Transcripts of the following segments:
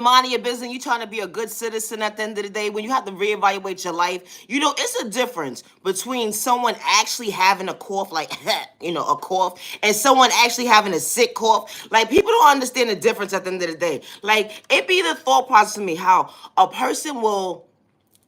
minding your business, you trying to be a good citizen at the end of the day, when you have to reevaluate your life, it's a difference between someone actually having a cough, like, a cough, and someone actually having a sick cough. Like, people don't understand the difference at the end of the day. Like, it be the thought process to me how a person will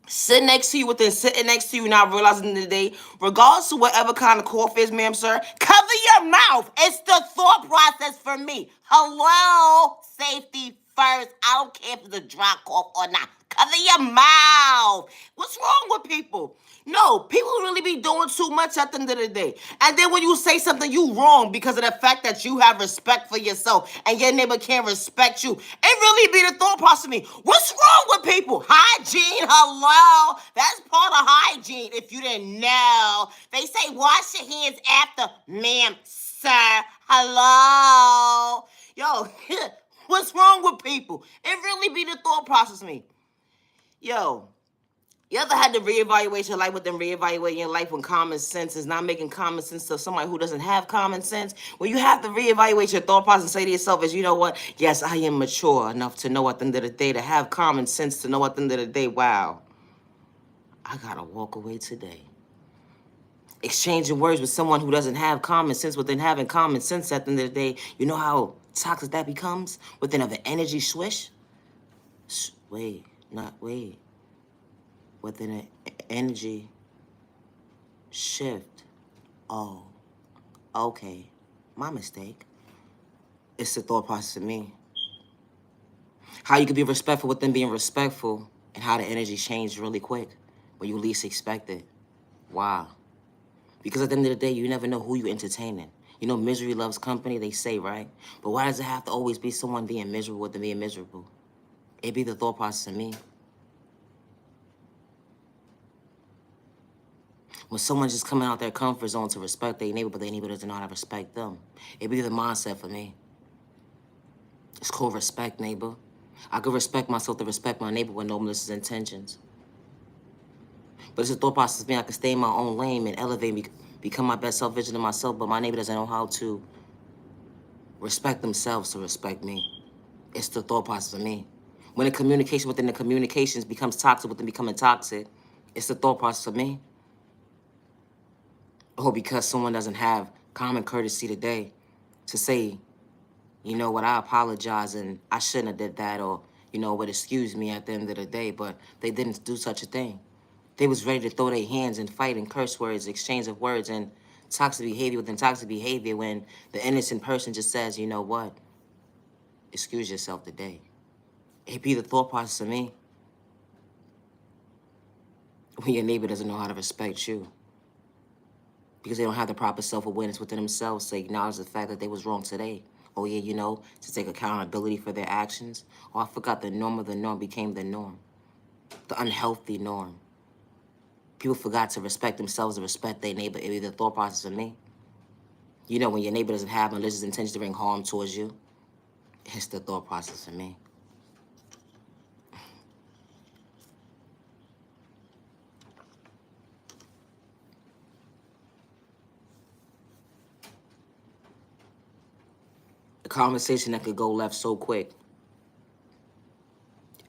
sit next to you within sitting next to you, not realizing the day, regardless of whatever kind of cough is, ma'am, sir, cover your mouth. It's the thought process for me. Hello, safety first. I don't care if it's a dry cough or not. Cover your mouth. What's wrong with people? No, people really be doing too much at the end of the day. And then when you say something, you wrong because of the fact that you have respect for yourself and your neighbor can't respect you. It really be the thought process of me. What's wrong with people? Hygiene, hello. That's part of hygiene if you didn't know. They say wash your hands after, ma'am, sir. Hello. Yo, what's wrong with people? It really be the thought process of me. Yo, you ever had to reevaluate your life within reevaluating your life when common sense is not making common sense to somebody who doesn't have common sense? Well, you have to reevaluate your thought process and say to yourself, as you know what? Yes, I am mature enough to know at the end of the day, to have common sense, to know at the end of the day, wow, I gotta walk away today. Exchanging words with someone who doesn't have common sense within having common sense at the end of the day, you know how toxic that becomes within of an energy swish? Wait, not wait. Within an energy shift. Oh, okay. My mistake. It's the thought process of me. How you can be respectful within being respectful, and how the energy changed really quick when you least expect it. Wow. Because at the end of the day, you never know who you're entertaining. You know, misery loves company, they say, right? But why does it have to always be someone being miserable than being miserable? It be the thought process of me. When someone's just coming out their comfort zone to respect their neighbor, but their neighbor doesn't know how to respect them. It be the mindset for me. It's called respect, neighbor. I could respect myself to respect my neighbor with no malicious intentions. But it's a thought process of me. I can stay in my own lane and elevate me, become my best self vision of myself, but my neighbor doesn't know how to respect themselves to respect me. It's the thought process of me. When the communication within the communications becomes toxic within becoming toxic, it's the thought process of me. Or because someone doesn't have common courtesy today to say, you know what, I apologize and I shouldn't have did that, or, you know what, excuse me at the end of the day, but they didn't do such a thing. They was ready to throw their hands and fight and curse words, exchange of words, and toxic behavior within toxic behavior when the innocent person just says, you know what, excuse yourself today. It be the thought process of me when your neighbor doesn't know how to respect you because they don't have the proper self-awareness within themselves to acknowledge the fact that they was wrong today. Oh yeah, you know, to take accountability for their actions. Oh, I forgot the norm of the norm became the norm. The unhealthy norm. People forgot to respect themselves and respect their neighbor. It be the thought process of me. You know, when your neighbor doesn't have malicious intention to bring harm towards you, it's the thought process of me. A conversation that could go left so quick.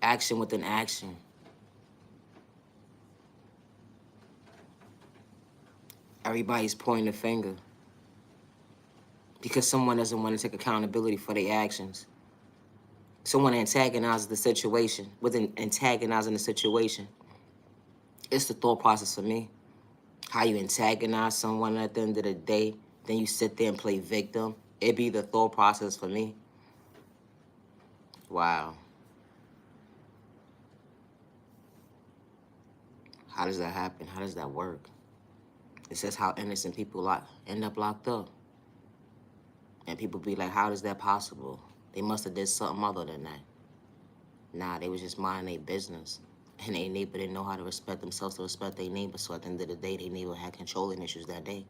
Action within action. Everybody's pointing a finger because someone doesn't want to take accountability for their actions. Someone antagonizes the situation within antagonizing the situation. It's the thought process for me. How you antagonize someone at the end of the day, then you sit there and play victim. It be the thought process for me. Wow. How does that happen? How does that work? It says how innocent people end up locked up. And people be like, how is that possible? They must have did something other than that. Nah, they was just minding their business. And their neighbor didn't know how to respect themselves to respect their neighbor. So at the end of the day, their neighbor had controlling issues that day.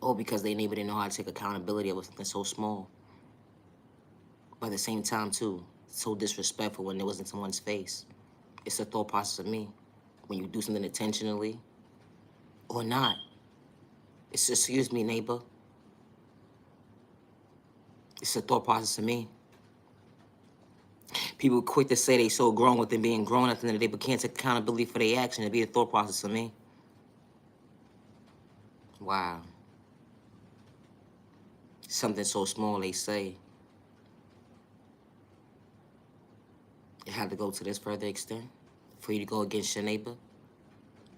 Or because their neighbor didn't know how to take accountability of something so small. But at the same time, too, so disrespectful when it was in someone's face. It's the thought process of me. When you do something intentionally or not. It's, excuse me, neighbor. It's the thought process of me. People quick to say they so grown with them being grown at the end of the day, but can't take accountability for their action. It'd be a thought process for me. Wow. Something so small, they say. It had to go to this further extent for you to go against your neighbor.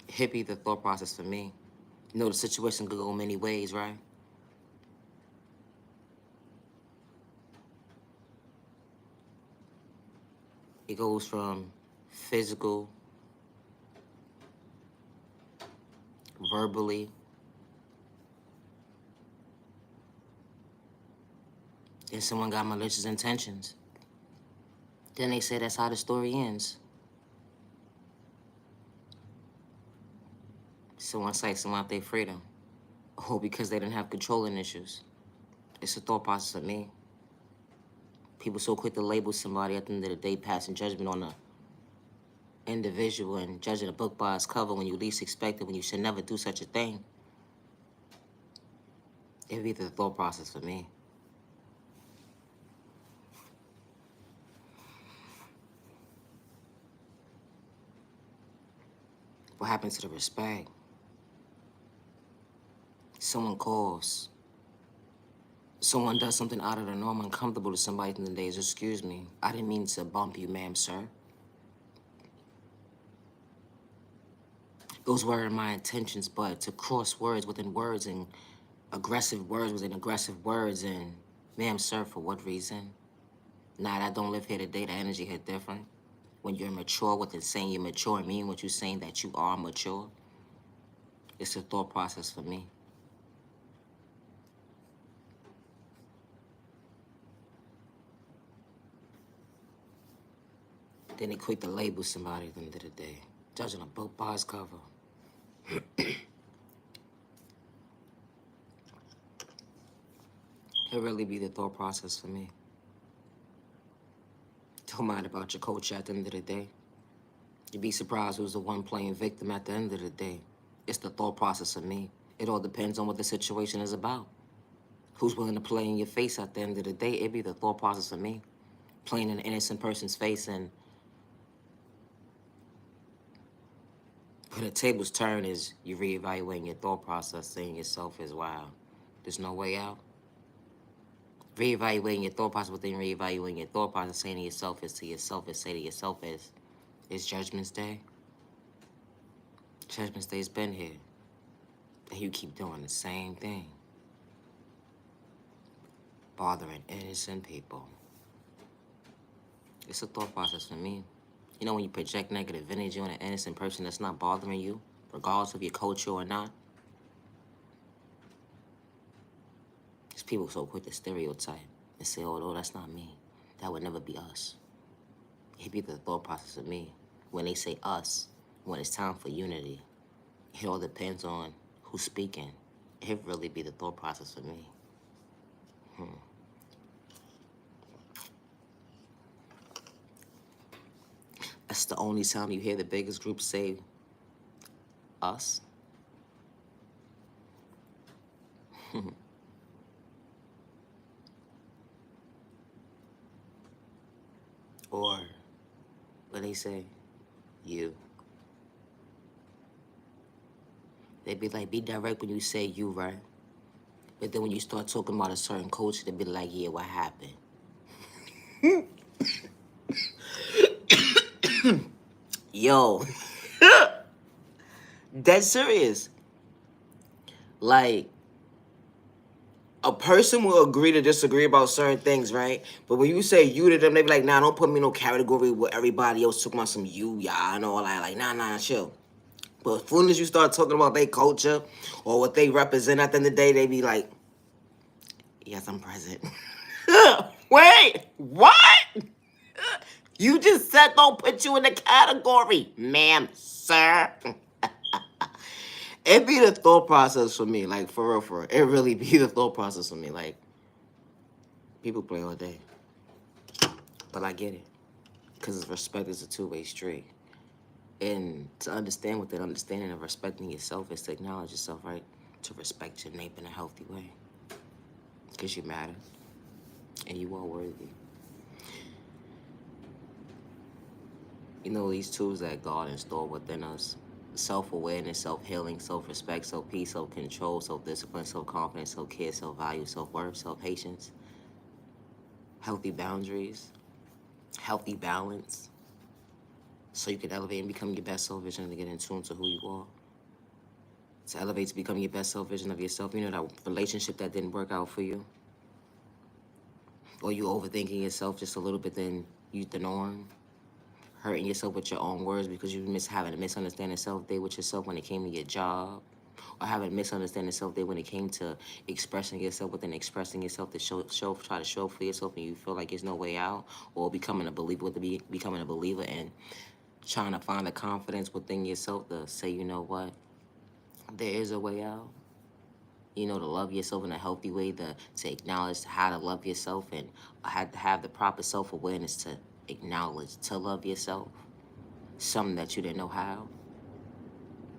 It'd be the thought process for me. You know, the situation could go many ways, right? It goes from physical, verbally, then someone got malicious intentions. Then they say that's how the story ends. Someone cites someone out their freedom. Oh, because they didn't have controlling issues. It's a thought process of me. People so quick to label somebody at the end of the day, passing judgment on a individual and judging a book by its cover when you least expect it, when you should never do such a thing. It'd be the thought process for me. What happened to the respect? Someone calls. Someone does something out of the norm, uncomfortable to somebody at the end of the day. Excuse me, I didn't mean to bump you, ma'am, sir. Those weren't my intentions, but to cross words within words and aggressive words within aggressive words and, ma'am, sir, for what reason? Nah, I don't live here today. The energy hit different. When you're mature, within saying you're mature and mean what you're saying that you are mature, it's a thought process for me. Then they quick to label somebody at the end of the day, judging a book by its cover. It really be the thought process for me. Don't mind about your coach at the end of the day. You'd be surprised who's the one playing victim at the end of the day. It's the thought process of me. It all depends on what the situation is about. Who's willing to play in your face at the end of the day? It'd be the thought process of me. Playing in an innocent person's face and when the tables turn is you reevaluating your thought process, saying yourself is, wow, there's no way out. Reevaluating your thought process within reevaluating your thought process, saying to yourself is say to yourself is, it's Judgment's Day. Judgment's Day's been here. And you keep doing the same thing. Bothering innocent people. It's a thought process for me. You know when you project negative energy on an innocent person that's not bothering you, regardless of your culture or not? There's people so quick to stereotype and say, oh, no, that's not me. That would never be us. It'd be the thought process of me. When they say us, when it's time for unity, it all depends on who's speaking. It'd really be the thought process for me. That's the only time you hear the biggest group say us. Or when they say you. They be like, be direct when you say you, right? But then when you start talking about a certain culture, they be like, yeah, what happened? Yo. That's serious. Like, a person will agree to disagree about certain things, right? But when you say you to them, they be like, nah, don't put me in no category with everybody else talking about some you, y'all, and all that. Like, nah, chill. But as soon as you start talking about their culture or what they represent at the end of the day, they be like, yes, I'm present. Wait, what? You just said don't put you in the category, ma'am, sir. It be the thought process for me, like, for real. It really be the thought process for me. Like, people play all day. But I get it. Because respect is a two-way street. And to understand what that understanding of respecting yourself is to acknowledge yourself, right? To respect your neighbor in a healthy way. Because you matter. And you are worthy. You know, these tools that God installed within us: self-awareness, self-healing, self-respect, self-peace, self-control, self-discipline, self-confidence, self-care, self-value, self-worth, self-patience, healthy boundaries, healthy balance, so you can elevate and become your best self vision to get in tune to who you are. To elevate to become your best self vision of yourself. You know, that relationship that didn't work out for you, or you overthinking yourself just a little bit than you the norm, hurting yourself with your own words because you having a misunderstanding self day with yourself when it came to your job, or having a misunderstanding self day when it came to expressing yourself within expressing yourself to try to show for yourself, and you feel like there's no way out, or becoming a believer becoming a believer and trying to find the confidence within yourself to say, you know what, there is a way out. You know, to love yourself in a healthy way, to acknowledge how to love yourself, and how to have the proper self-awareness to acknowledge, to love yourself, something that you didn't know how.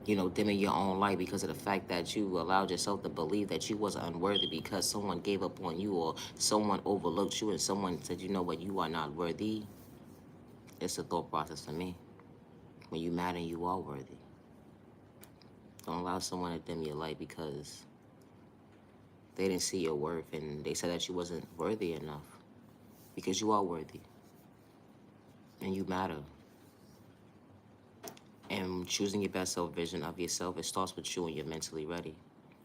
You know, dimming your own light because of the fact that you allowed yourself to believe that you was unworthy because someone gave up on you, or someone overlooked you, and someone said, you know what, you are not worthy. It's a thought process for me. When you matter, you are worthy. Don't allow someone to dim your light because they didn't see your worth and they said that you wasn't worthy enough. Because you are worthy and you matter. And choosing your best self vision of yourself, it starts with you when you're mentally ready.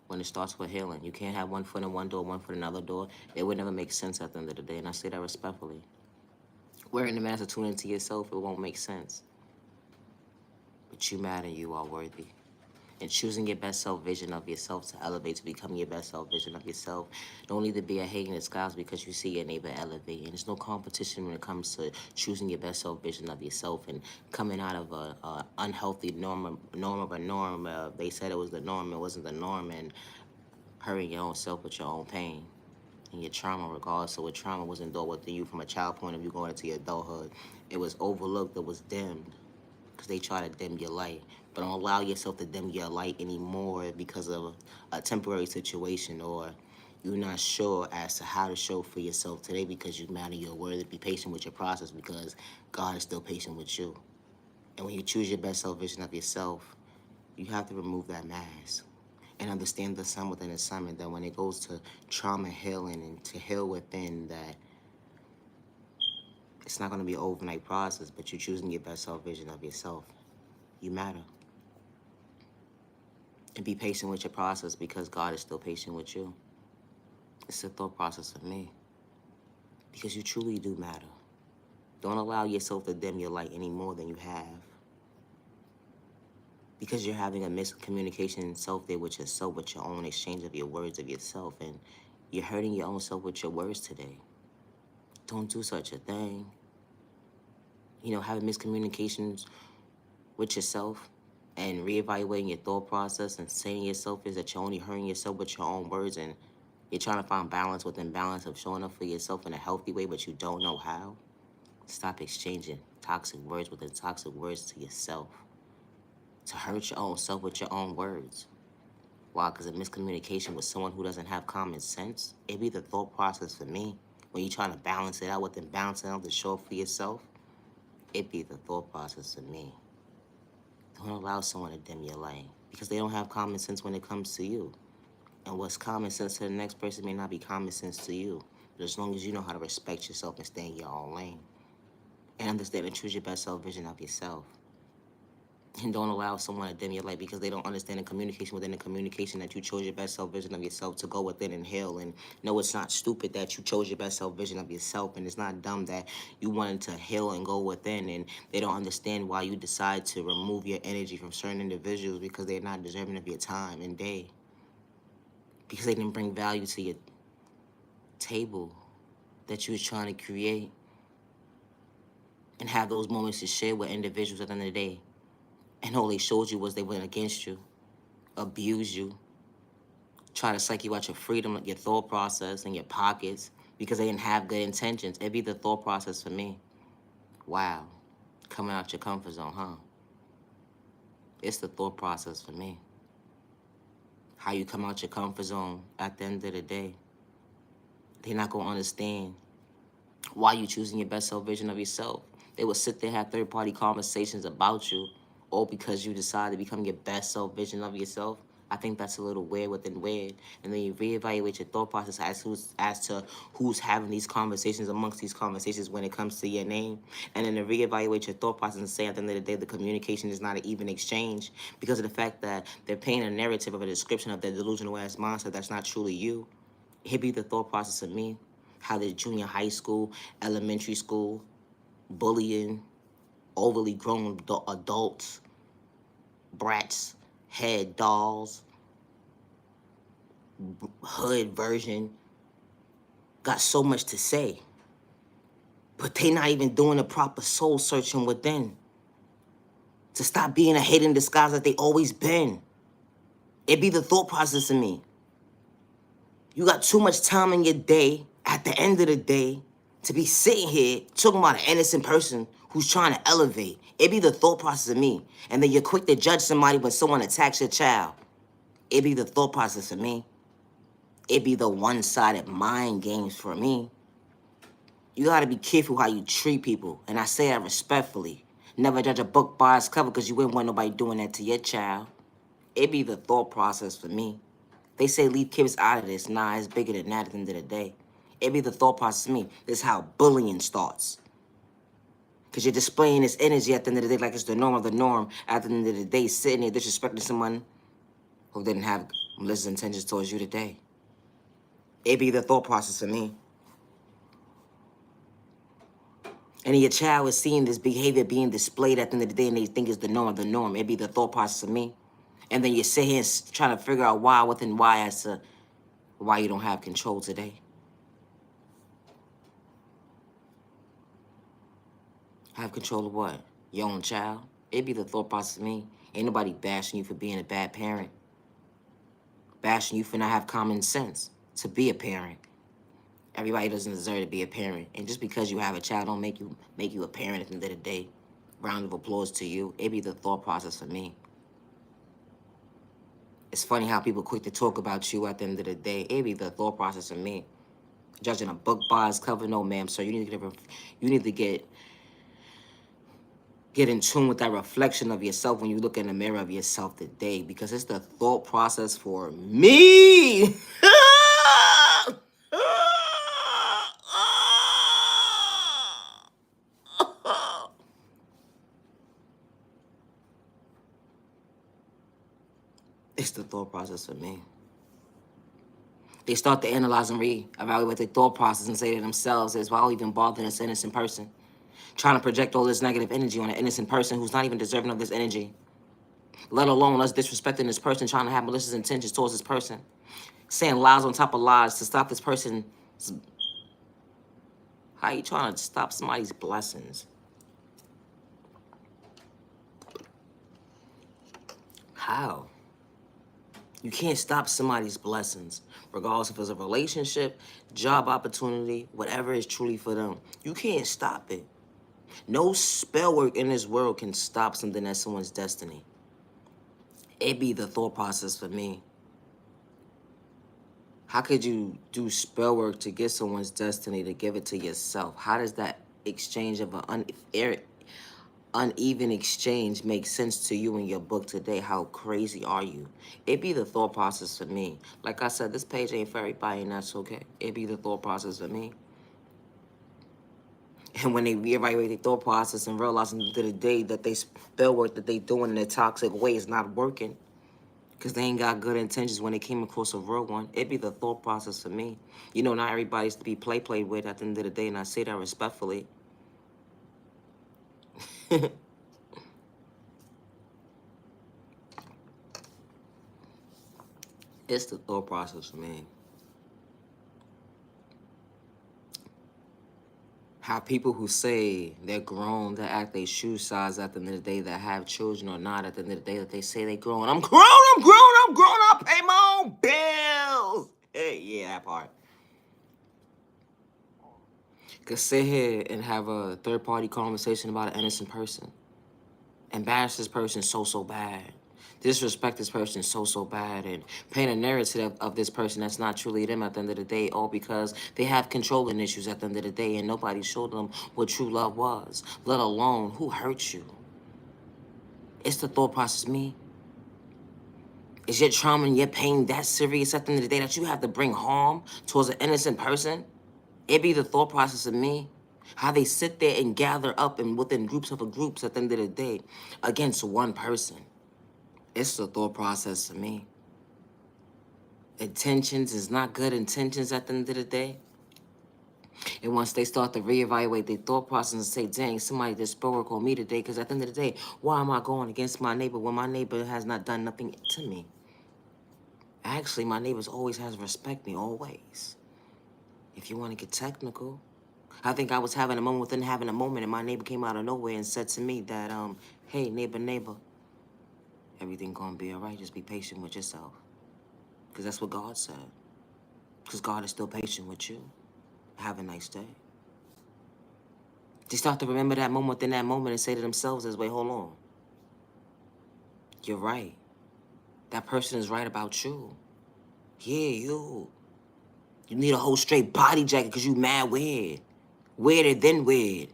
When it starts with healing, you can't have one foot in one door, one foot in another door. It would never make sense at the end of the day, and I say that respectfully. Wearing the mask to tune into yourself, it won't make sense. But you matter, you are worthy. And choosing your best self vision of yourself to elevate to become your best self vision of yourself. Don't need to be a hate in the skies because you see your neighbor elevate. And there's no competition when it comes to choosing your best self vision of yourself and coming out of a unhealthy norm of a norm. They said it was the norm, it wasn't the norm, and hurting your own self with your own pain and your trauma, regardless of what trauma was endured within you from a child point of view going into your adulthood. It was overlooked, it was dimmed, because they try to dim your light. But don't allow yourself to dim your light anymore because of a temporary situation, or you're not sure as to how to show for yourself today because you matter your word. Be patient with your process because God is still patient with you. And when you choose your best self vision of yourself, you have to remove that mask and understand the sun within the sun, and that when it goes to trauma healing and to heal within, that it's not going to be an overnight process, but you're choosing your best self vision of yourself. You matter. And be patient with your process because God is still patient with you. It's a thought process of me. Because you truly do matter. Don't allow yourself to dim your light any more than you have. Because you're having a miscommunication self-there with yourself, with your own exchange of your words of yourself, and you're hurting your own self with your words today. Don't do such a thing. You know, having miscommunications with yourself and reevaluating your thought process and saying to yourself is that you're only hurting yourself with your own words, and you're trying to find balance within balance of showing up for yourself in a healthy way, but you don't know how. Stop exchanging toxic words within toxic words to yourself. To hurt your own self with your own words. Why? Because of miscommunication with someone who doesn't have common sense. It be the thought process for me. When you're trying to balance it out within balancing out to show up for yourself, it be the thought process for me. Don't allow someone to dim your light because they don't have common sense when it comes to you. And what's common sense to the next person may not be common sense to you. But as long as you know how to respect yourself and stay in your own lane and understand and choose your best self vision of yourself. And don't allow someone to dim your light because they don't understand the communication within the communication that you chose your best self vision of yourself to go within and heal. And no, it's not stupid that you chose your best self vision of yourself, and it's not dumb that you wanted to heal and go within, and they don't understand why you decide to remove your energy from certain individuals because they're not deserving of your time and day. Because they didn't bring value to your table that you was trying to create and have those moments to share with individuals at the end of the day. And all they showed you was they went against you, abused you, try to psych you out your freedom, your thought process, and your pockets because they didn't have good intentions. It'd be the thought process for me. Wow. Coming out your comfort zone, huh? It's the thought process for me. How you come out your comfort zone at the end of the day. They're not going to understand why you choosing your best self vision of yourself. They will sit there and have third-party conversations about you, all because you decide to become your best self vision of yourself. I think that's a little weird within weird. And then you reevaluate your thought process as to who's having these conversations amongst these conversations when it comes to your name. And then to reevaluate your thought process and say at the end of the day the communication is not an even exchange because of the fact that they're painting a narrative of a description of their delusional ass mindset that's not truly you. It be the thought process of me. How the junior high school, elementary school, bullying, overly grown adults, brats, head dolls, hood version, got so much to say. But they not even doing the proper soul searching within to stop being a hidden disguise that they always been. It be the thought process of me. You got too much time in your day, at the end of the day, to be sitting here talking about an innocent person who's trying to elevate. It be the thought process of me. And then you're quick to judge somebody when someone attacks your child. It be the thought process of me. It be the one-sided mind games for me. You gotta be careful how you treat people. And I say that respectfully. Never judge a book by its cover because you wouldn't want nobody doing that to your child. It be the thought process for me. They say leave kids out of this. Nah, it's bigger than that at the end of the day. It be the thought process for me. This is how bullying starts. Because you're displaying this energy at the end of the day like it's the norm of the norm. At the end of the day, sitting there disrespecting someone who didn't have malicious intentions towards you today. It be the thought process for me. And your child is seeing this behavior being displayed at the end of the day and they think it's the norm of the norm. It be the thought process of me. And then you sit here and trying to figure out why within why as to why you don't have control today. Have control of what? Your own child? It be the thought process of me. Ain't nobody bashing you for being a bad parent. Bashing you for not have common sense to be a parent. Everybody doesn't deserve to be a parent. And just because you have a child don't make you a parent at the end of the day. Round of applause to you. It be the thought process for me. It's funny how people quick to talk about you at the end of the day. It be the thought process of me. Judging a book by its cover, no ma'am, sir. You need to get in tune with that reflection of yourself when you look in the mirror of yourself today, because it's the thought process for me. It's the thought process for me. They start to analyze and reevaluate their thought process and say to themselves, "Is why even bother this innocent person?" Trying to project all this negative energy on an innocent person who's not even deserving of this energy. Let alone us disrespecting this person, trying to have malicious intentions towards this person. Saying lies on top of lies to stop this person. How you trying to stop somebody's blessings? How? You can't stop somebody's blessings, regardless if it's a relationship, job opportunity, whatever is truly for them. You can't stop it. No spell work in this world can stop something that's someone's destiny. It be the thought process for me. How could you do spell work to get someone's destiny to give it to yourself? How does that exchange of an uneven exchange make sense to you in your book today? How crazy are you? It be the thought process for me. Like I said, this page ain't for everybody, and that's okay. It be the thought process for me. And when they reevaluate their thought process and realize at the end of the day that they spell work that they doing in a toxic way is not working, because they ain't got good intentions when they came across a real one. It be the thought process for me. You know, not everybody's to be played with at the end of the day, and I say that respectfully. It's the thought process for me. How people who say they're grown, that act their shoe size at the end of the day, that have children or not, at the end of the day that they say they grown. I'm grown, I pay my own bills. Hey, yeah, that part. Could sit here and have a third-party conversation about an innocent person. Embarrass this person so bad. disrespect this person so bad and paint a narrative of this person that's not truly them at the end of the day, all because they have controlling issues at the end of the day and nobody showed them what true love was, let alone who hurt you. It's the thought process, me. Is your trauma and your pain that serious at the end of the day that you have to bring harm towards an innocent person? It be the thought process of me. How they sit there and gather up and within groups of groups at the end of the day against one person. It's the thought process of me. Intentions is not good intentions at the end of the day. And once they start to reevaluate their thought process and say, dang, somebody just spoke on me today, because at the end of the day, why am I going against my neighbor when my neighbor has not done nothing to me? Actually, my neighbors always has respect me, always. If you want to get technical. I think I was having a moment within having a moment, and my neighbor came out of nowhere and said to me that, hey, neighbor, everything gonna be all right. Just be patient with yourself. Because that's what God said. Because God is still patient with you. Have a nice day. They start to remember that moment within that moment and say to themselves as, wait, hold on. You're right. That person is right about you. Yeah, you. You need a whole straight body jacket because you mad weird. Weirder than weird.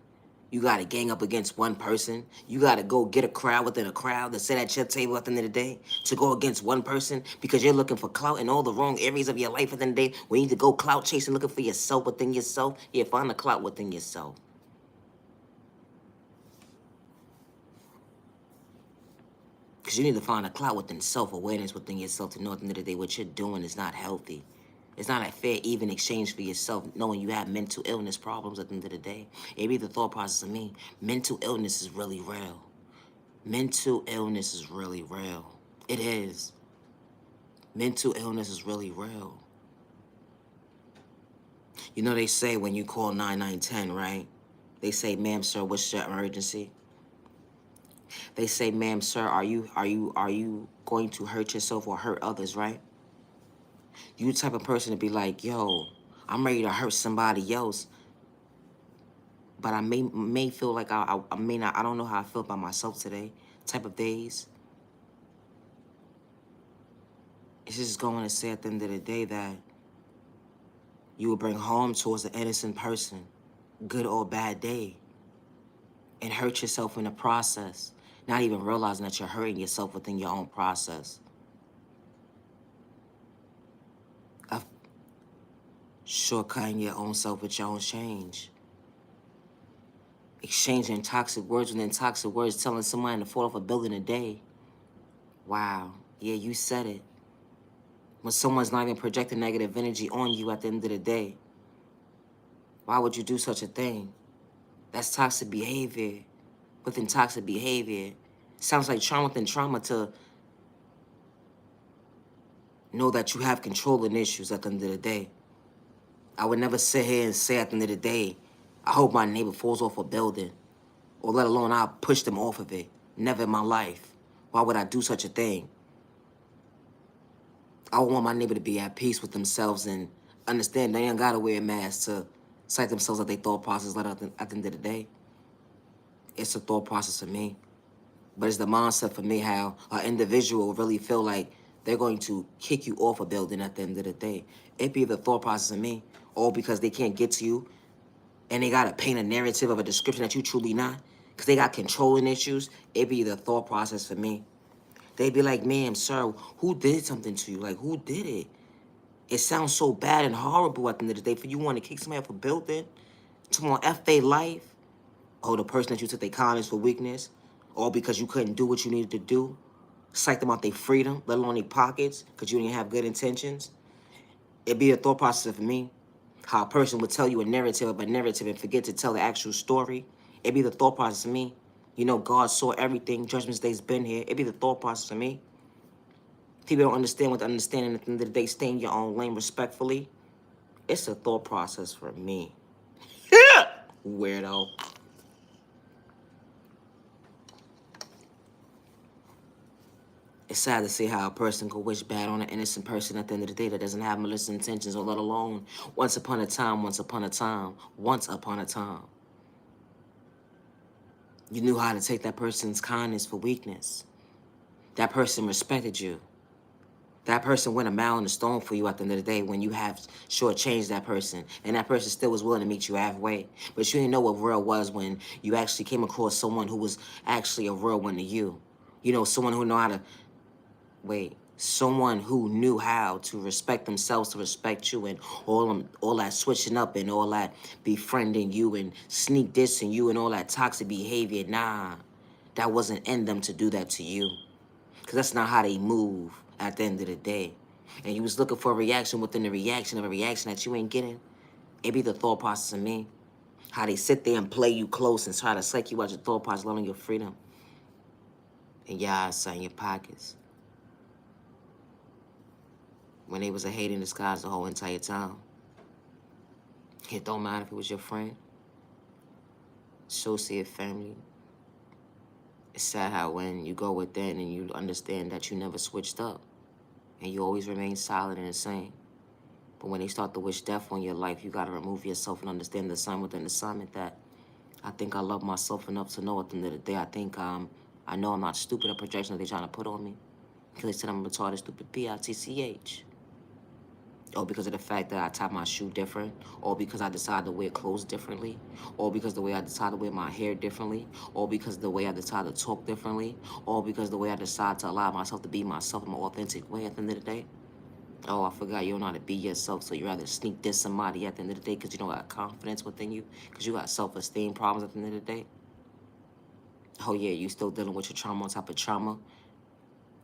You gotta gang up against one person. You gotta go get a crowd within a crowd that sit at your table at the end of the day to go against one person because you're looking for clout in all the wrong areas of your life at the end of the day. We need to go clout chasing, looking for yourself within yourself. Yeah, find the clout within yourself. Because you need to find a clout within self-awareness within yourself to know at the end of the day what you're doing is not healthy. It's not a fair, even exchange for yourself, knowing you have mental illness problems at the end of the day. It be the thought process of me. Mental illness is really real. Mental illness is really real. It is. Mental illness is really real. You know they say when you call 9910, right? They say, ma'am, sir, what's your emergency? They say, ma'am, sir, are you going to hurt yourself or hurt others, right? You the type of person to be like, yo, I'm ready to hurt somebody else, but I may feel like I may not, I don't know how I feel about myself today, type of days. It's just going to say at the end of the day that you will bring harm towards an innocent person, good or bad day, and hurt yourself in the process, not even realizing that you're hurting yourself within your own process of shortcutting your own self with your own change. Exchanging toxic words within toxic words, telling somebody to fall off a building a day. Wow. Yeah, you said it. When someone's not even projecting negative energy on you at the end of the day. Why would you do such a thing? That's toxic behavior within toxic behavior. Sounds like trauma within trauma to know that you have controlling issues at the end of the day. I would never sit here and say at the end of the day, I hope my neighbor falls off a building, or let alone I'll push them off of it. Never in my life. Why would I do such a thing? I want my neighbor to be at peace with themselves and understand they ain't gotta wear a mask to psych themselves out their thought process at the end of the day. It's a thought process for me. But it's the mindset for me how an individual really feel like they're going to kick you off a building at the end of the day. It be the thought process of me, all because they can't get to you and they gotta paint a narrative of a description that you truly not, because they got controlling issues. It be the thought process for me. They be like, ma'am, sir, who did something to you? Like, who did it? It sounds so bad and horrible at the end of the day for you want to kick somebody off a building, to want F their life, or the person that you took their kindness for weakness, all because you couldn't do what you needed to do, psych them out their freedom, let alone their pockets, because you didn't have good intentions. It'd be a thought process for me. How a person would tell you a narrative of a narrative and forget to tell the actual story. It'd be the thought process of me. You know, God saw everything. Judgment Day's been here. It'd be the thought process of me. People don't understand what the understanding at the end of the day, stay in your own lane respectfully. It's a thought process for me. Weirdo. It's sad to see how a person could wish bad on an innocent person at the end of the day that doesn't have malicious intentions, or let alone once upon a time, once upon a time, once upon a time. You knew how to take that person's kindness for weakness. That person respected you. That person went a mile in the stone for you at the end of the day when you have shortchanged that person. And that person still was willing to meet you halfway. But you didn't know what real was when you actually came across someone who was actually a real one to you. You know, someone who know how to, someone who knew how to respect themselves, to respect you, and all that switching up and all that befriending you and sneak dissing you and all that toxic behavior. Nah, that wasn't in them to do that to you. Because that's not how they move at the end of the day. And you was looking for a reaction within the reaction of a reaction that you ain't getting. It be the thought process of me. How they sit there and play you close and try to psych you out your thought process, loving your freedom. And your eyes in your pockets. When they was a hate in disguise the whole entire time. It don't matter if it was your friend, associate, family. It's sad how when you go within and you understand that you never switched up. And you always remain solid and the same. But when they start to wish death on your life, you gotta remove yourself and understand the assignment within the assignment that I think I love myself enough to know at the end of the day, I know I'm not stupid at projection that they're trying to put on me. Because they said I'm retarded, stupid, P-I-T-C-H. Or because of the fact that I tie my shoe different, or because I decide to wear clothes differently, or because the way I decide to wear my hair differently, or because the way I decide to talk differently, or because the way I decide to allow myself to be myself in my authentic way at the end of the day. Oh, I forgot you don't know how to be yourself, so you rather sneak diss somebody at the end of the day because you don't got confidence within you, because you got self-esteem problems at the end of the day. Oh yeah, you still dealing with your trauma on top of trauma,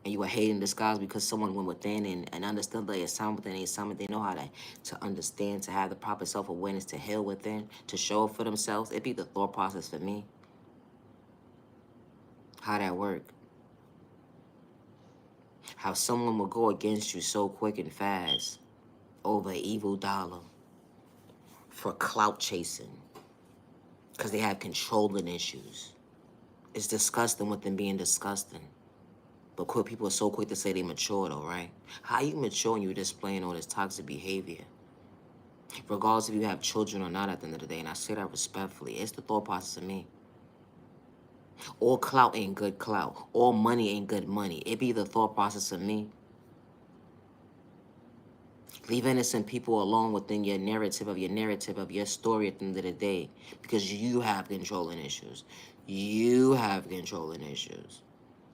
and you were hating disguise because someone went within and understood the assignment within the assignment. They know how to understand, to have the proper self-awareness, to heal within, to show up for themselves. It'd be the thought process for me. How that work. How someone will go against you so quick and fast over an evil dollar for clout chasing because they have controlling issues. It's disgusting with them being disgusting. But quick, people are so quick to say they mature though, right? How you mature when you're displaying all this toxic behavior? Regardless if you have children or not at the end of the day, and I say that respectfully, it's the thought process of me. All clout ain't good clout. All money ain't good money. It be the thought process of me. Leave innocent people alone within your narrative of your story at the end of the day. Because you have controlling issues. You have controlling issues.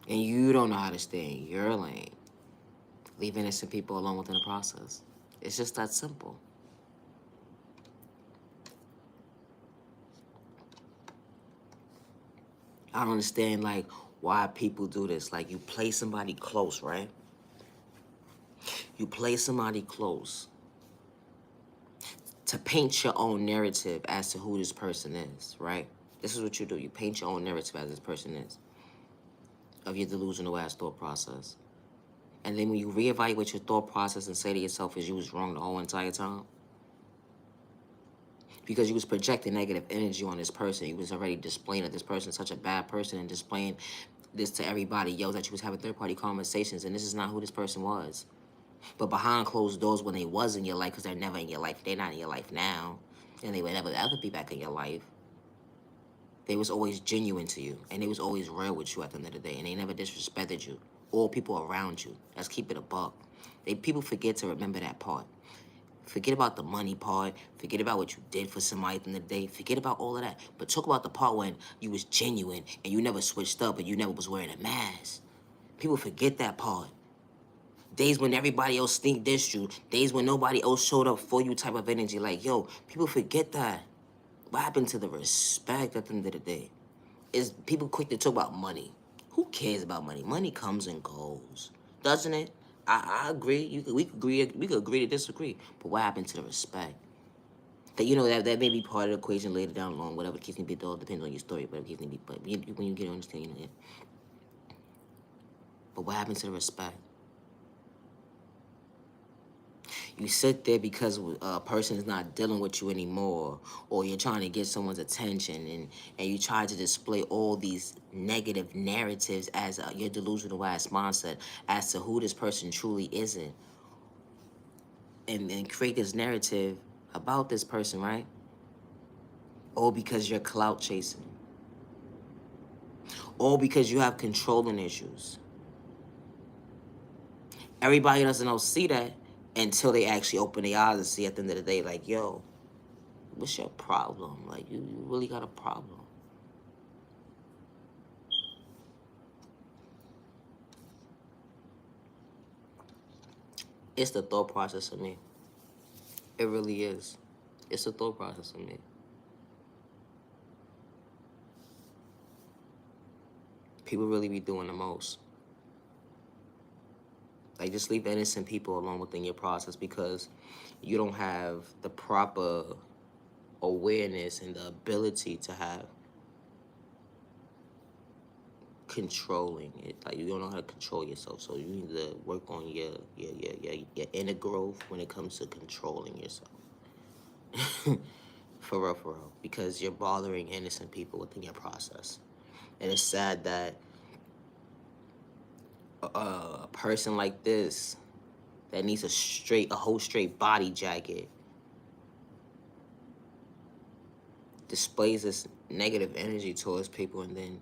And you don't know how to stay in your lane. Leave innocent people alone within the process. It's just that simple. I don't understand, like, why people do this. Like, you play somebody close, right? You play somebody close to paint your own narrative as to who this person is, right? This is what you do. You paint your own narrative as this person is of your delusional ass thought process. And then when you reevaluate your thought process and say to yourself, is you was wrong the whole entire time? Because you was projecting negative energy on this person. You was already displaying that this person is such a bad person and displaying this to everybody else, that you was having third-party conversations, and this is not who this person was. But behind closed doors, when they was in your life, because they're never in your life, they're not in your life now, and they would never ever be back in your life, they was always genuine to you, and they was always real with you at the end of the day, and they never disrespected you, or people around you. Let's keep it a buck. People forget to remember that part. Forget about the money part. Forget about what you did for somebody in the day. Forget about all of that. But talk about the part when you was genuine and you never switched up and you never was wearing a mask. People forget that part. Days when everybody else sneak dissed you. Days when nobody else showed up for you type of energy. Like, yo, people forget that. What happened to the respect at the end of the day? Is people quick to talk about money. Who cares about money? Money comes and goes, doesn't it? I agree. We could agree to disagree. But what happened to the respect? That that may be part of the equation later down the line, whatever the case may be. It all depends on your story, whatever the case may be. But when you get to understand, yeah. But what happened to the respect? You sit there because a person is not dealing with you anymore, or you're trying to get someone's attention, and you try to display all these negative narratives as your delusional ass mindset as to who this person truly isn't, and create this narrative about this person, right? All because you're clout chasing. All because you have controlling issues. Everybody doesn't know see that until they actually open their eyes and see at the end of the day, like, yo, what's your problem? Like, you really got a problem. It's the thought process of me. It really is. It's the thought process of me. People really be doing the most. Like, just leave innocent people alone within your process because you don't have the proper awareness and the ability to have controlling it. Like, you don't know how to control yourself, so you need to work on your inner growth when it comes to controlling yourself. For real, because you're bothering innocent people within your process. And it's sad that a person like this that needs a whole straight body jacket displays this negative energy towards people, and then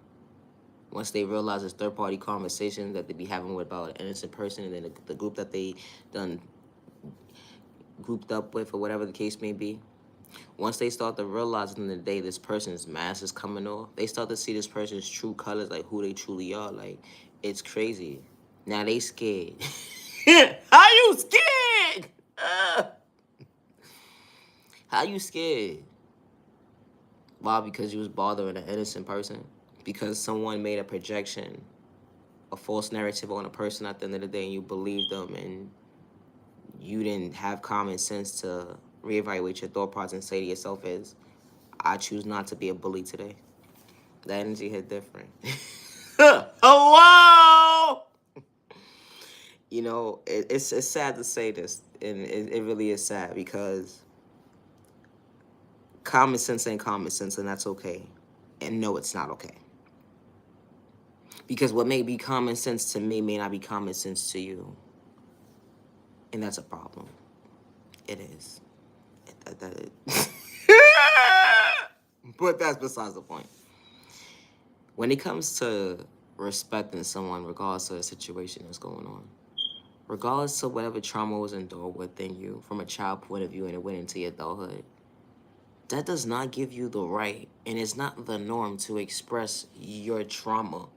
once they realize it's third-party conversations that they be having with about an innocent person, and then the group that they done grouped up with or whatever the case may be, once they start to realize in the day this person's mask is coming off, they start to see this person's true colors, like who they truly are. Like, it's crazy. Now they scared. How you scared? How you scared? Why? Because you was bothering an innocent person? Because someone made a projection, a false narrative on a person at the end of the day, and you believed them, and you didn't have common sense to reevaluate your thought process and say to yourself is, I choose not to be a bully today. That energy hit different. Hello! You know, it's sad to say this, and it really is sad because common sense ain't common sense, and that's okay. And no, it's not okay. Because what may be common sense to me may not be common sense to you. And that's a problem. It is. But that's besides the point. When it comes to respecting someone, regardless of the situation that's going on, regardless of whatever trauma was endured within you from a child point of view and it went into your adulthood, that does not give you the right, and it's not the norm to express your trauma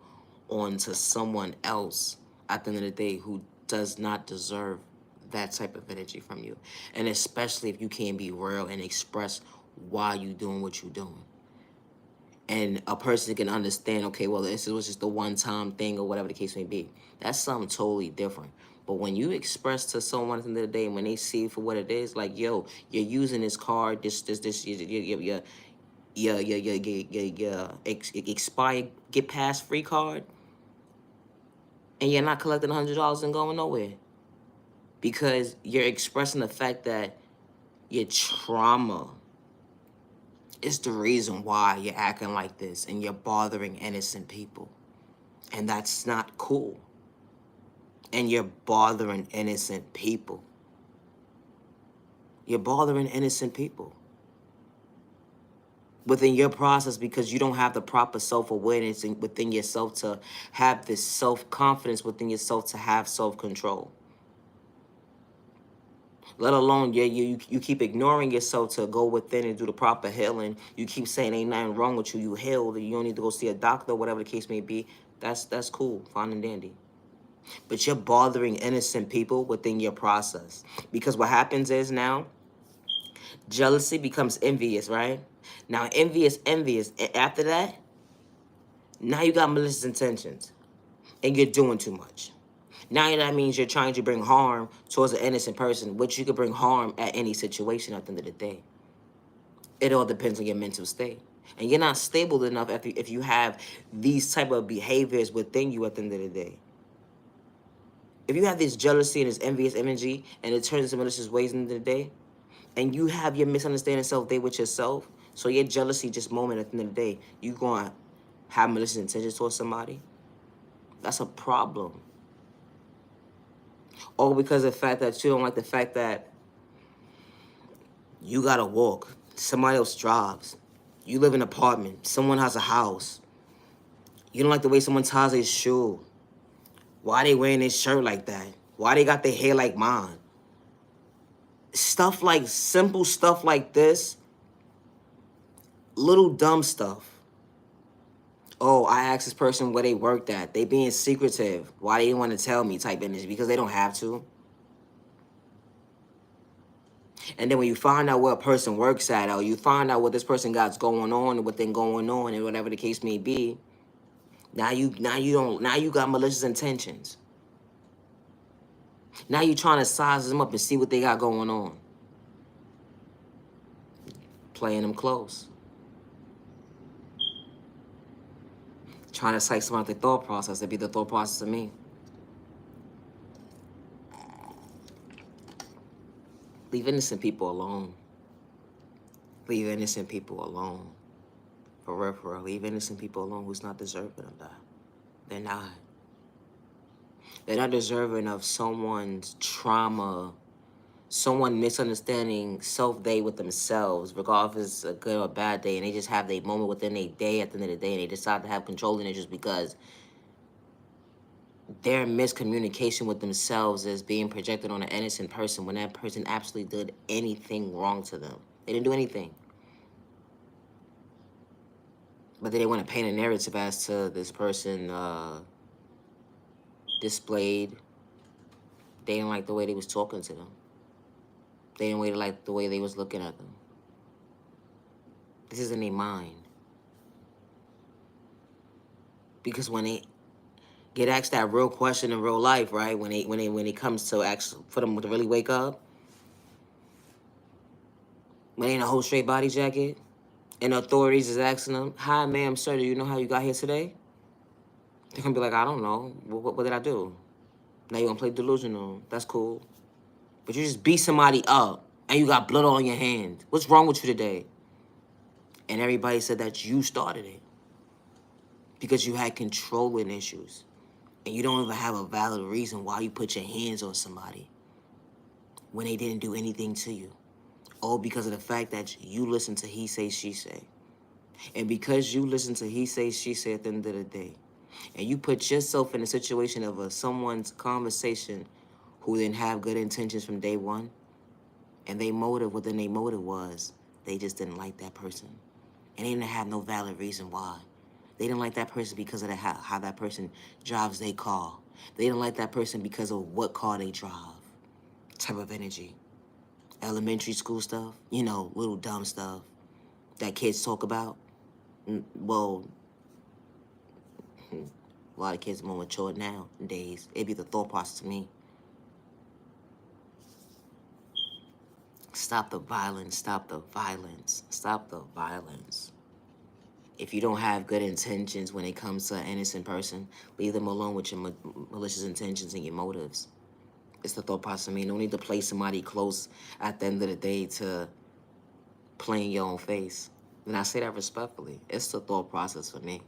onto someone else at the end of the day who does not deserve that type of energy from you. And especially if you can't be real and express why you doing what you doing. And a person can understand, okay, well, this was just a one-time thing or whatever the case may be. That's something totally different. But when you express to someone at the end of the day, when they see it for what it is, like, yo, you're using this card, expired get past free card, and you're not collecting $100 and going nowhere. Because you're expressing the fact that your trauma is the reason why you're acting like this and you're bothering innocent people. And that's not cool. And you're bothering innocent people. You're bothering innocent people within your process because you don't have the proper self-awareness within yourself to have this self-confidence within yourself to have self-control. Let alone you keep ignoring yourself to go within and do the proper healing. You keep saying ain't nothing wrong with you. You healed. You don't need to go see a doctor, whatever the case may be. That's cool, fine and dandy. But you're bothering innocent people within your process. Because what happens is now, jealousy becomes envious, right? Now envy is envious. After that, now you got malicious intentions. And you're doing too much. Now that means you're trying to bring harm towards an innocent person, which you could bring harm at any situation at the end of the day. It all depends on your mental state. And you're not stable enough if you have these type of behaviors within you at the end of the day. If you have this jealousy and this envious energy and it turns into malicious ways in the day, and you have your misunderstanding self-day with yourself, so your jealousy just moment at the end of the day, you going to have malicious intentions towards somebody, that's a problem. Or because of the fact that you don't like the fact that you gotta walk, somebody else drives, you live in an apartment, someone has a house, you don't like the way someone ties their shoe, why they wearing their shirt like that, Why they got their hair like mine? Stuff like, simple stuff like this, little dumb stuff. Oh, I asked this person where they worked at. They being secretive. Why they didn't want to tell me type energy? Because they don't have to. And then when you find out where a person works at, or you find out what this person got's going on, and what thing going on, and whatever the case may be, now you got malicious intentions. Now you trying to size them up and see what they got going on. Playing them close. Trying to psych someone out their thought process. It'd be the thought process of me. Leave innocent people alone. Leave innocent people alone. For real, for real. Leave innocent people alone who's not deserving of that. They're not. They're not deserving of someone's trauma, someone misunderstanding self-day with themselves, regardless if it's a good or bad day, and they just have their moment within their day at the end of the day, and they decide to have control in it just because their miscommunication with themselves is being projected on an innocent person when that person absolutely did anything wrong to them. They didn't do anything. But then they want to paint a narrative as to this person displayed. They didn't like the way they was talking to them. They didn't like the way they was looking at them. This is in their mind. Because when they get asked that real question in real life, right? When it comes to ask for them to really wake up, when they in a whole straight body jacket, and the authorities is asking them, "Hi, ma'am, sir, do you know how you got here today?" They're gonna be like, "I don't know. What did I do?" Now you gonna play delusional. That's cool. But you just beat somebody up and you got blood all on your hand. What's wrong with you today? And everybody said that you started it because you had controlling issues. And you don't even have a valid reason why you put your hands on somebody when they didn't do anything to you. All because of the fact that you listen to he say, she say. And because you listen to he say, she say at the end of the day, and you put yourself in a situation of someone's conversation who didn't have good intentions from day one, and their motive, what their motive was, they just didn't like that person. And they didn't have no valid reason why. They didn't like that person because of how that person drives their car. They didn't like that person because of what car they drive. Type of energy. Elementary school stuff, you know, little dumb stuff that kids talk about. Well, a lot of kids are more mature nowadays. It'd be the thought process to me. Stop the violence, stop the violence, stop the violence. If you don't have good intentions when it comes to an innocent person, leave them alone with your malicious intentions and your motives. It's the thought process of me. No need to play somebody close at the end of the day to play in your own face. And I say that respectfully. It's the thought process for me.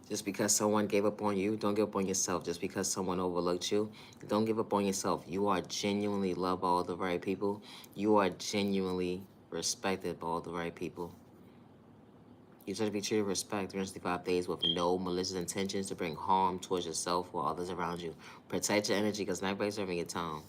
Just because someone gave up on you, don't give up on yourself. Just because someone overlooked you, don't give up on yourself. You are genuinely loved by all the right people. You are genuinely respected by all the right people. You deserve to be treated with respect 365 days with no malicious intentions to bring harm towards yourself or others around you. Protect your energy because nobody's serving your time.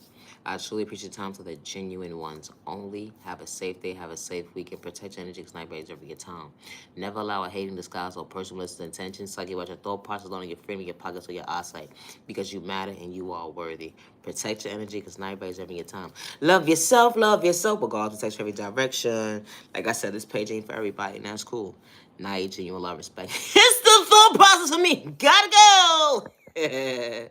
I truly appreciate your time to the genuine ones. Only have a safe day, have a safe week, and protect your energy because nobody's serving your time. Never allow a hating disguise or personal malicious intentions psych you about your thought process on your frame, your pockets, or your eyesight because you matter and you are worthy. Protect your energy because nobody's serving your time. Love yourself, but God protects every direction. Like I said, this page ain't for everybody, and that's cool. Now you genuine love, respect. It's the thought process for me. Gotta go.